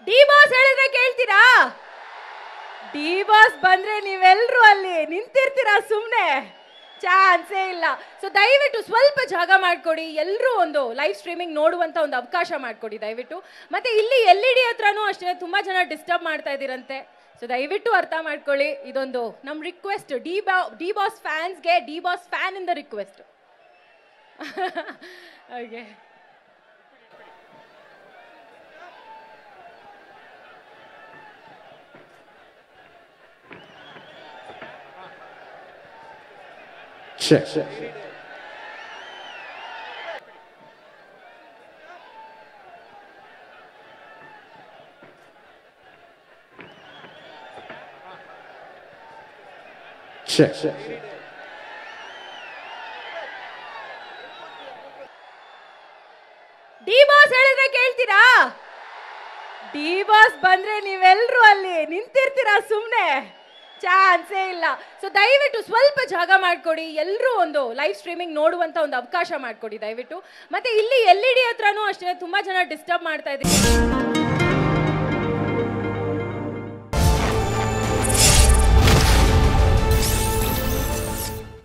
D boss ಹೇಳಿದ್ರೆ ಕೇಳ್ತೀರಾ? D boss ಬಂದ್ರೆ ನೀವೆಲ್ಲರೂ ಅಲ್ಲಿ ನಿಂತಿರ್ತೀರಾ ಸುಮ್ಮನೆ? ಚಾನ್ಸೇ ಇಲ್ಲ. ಸೊ ದಯವಿಟ್ಟು ಸ್ವಲ್ಪ ಜಾಗ ಮಾಡ್ಕೊಡಿ, ಎಲ್ಲರೂ ಒಂದು ಲೈವ್ ಸ್ಟ್ರೀಮಿಂಗ್ ನೋಡುವಂತ ಒಂದು ಅವಕಾಶ ಮಾಡ್ಕೊಡಿ ದಯವಿಟ್ಟು. ಮತ್ತೆ ಇಲ್ಲಿ LED ಹತ್ರನೂ ಅಷ್ಟೇ ತುಂಬಾ ಜನ ಡಿಸ್ಟರ್ಬ್ ಮಾಡ್ತಾ ಇದ್ದೀರಂತೆ. ಸೊ ದಯವಿಟ್ಟು ಅರ್ಥ ಮಾಡ್ಕೊಳ್ಳಿ, ಇದೊಂದು ನಮ್ಮ ರಿಕ್ವೆಸ್ಟ್, ಡಿ ಬಾಸ್ ಫ್ಯಾನ್ಸ್ಗೆ ಡಿ ಬಾಸ್ ಫ್ಯಾನ್ ಇಂದ ರಿಕ್ವೆಸ್ಟ್. ಹಾಗೆ Check. Check. ಡಿ ಬಾಸ್ ಹೇಳಿದ್ರೆ ಕೇಳ್ತೀರಾ? ಡಿ ಬಾಸ್ ಬಂದ್ರೆ ನೀವೆಲ್ಲರೂ ಅಲ್ಲಿ ನಿಂತಿರ್ತೀರಾ ಸುಮ್ಮನೆ? ಚಾನ್ಸೇ ಇಲ್ಲ. ಸೊ ದಯವಿಟ್ಟು ಸ್ವಲ್ಪ ಜಾಗ ಮಾಡ್ಕೊಡಿ, ಎಲ್ಲರೂ ಒಂದು ಲೈವ್ ಸ್ಟ್ರೀಮಿಂಗ್ ನೋಡುವಂತ ಒಂದು ಅವಕಾಶ ಮಾಡ್ಕೊಡಿ ದಯವಿಟ್ಟು. ಮತ್ತೆ ಇಲ್ಲಿ LED ಹತ್ರನೂ ಅಷ್ಟೇ ತುಂಬಾ ಜನ ಡಿಸ್ಟರ್ಬ್ ಮಾಡ್ತಾ ಇದ್ದೀರಿ.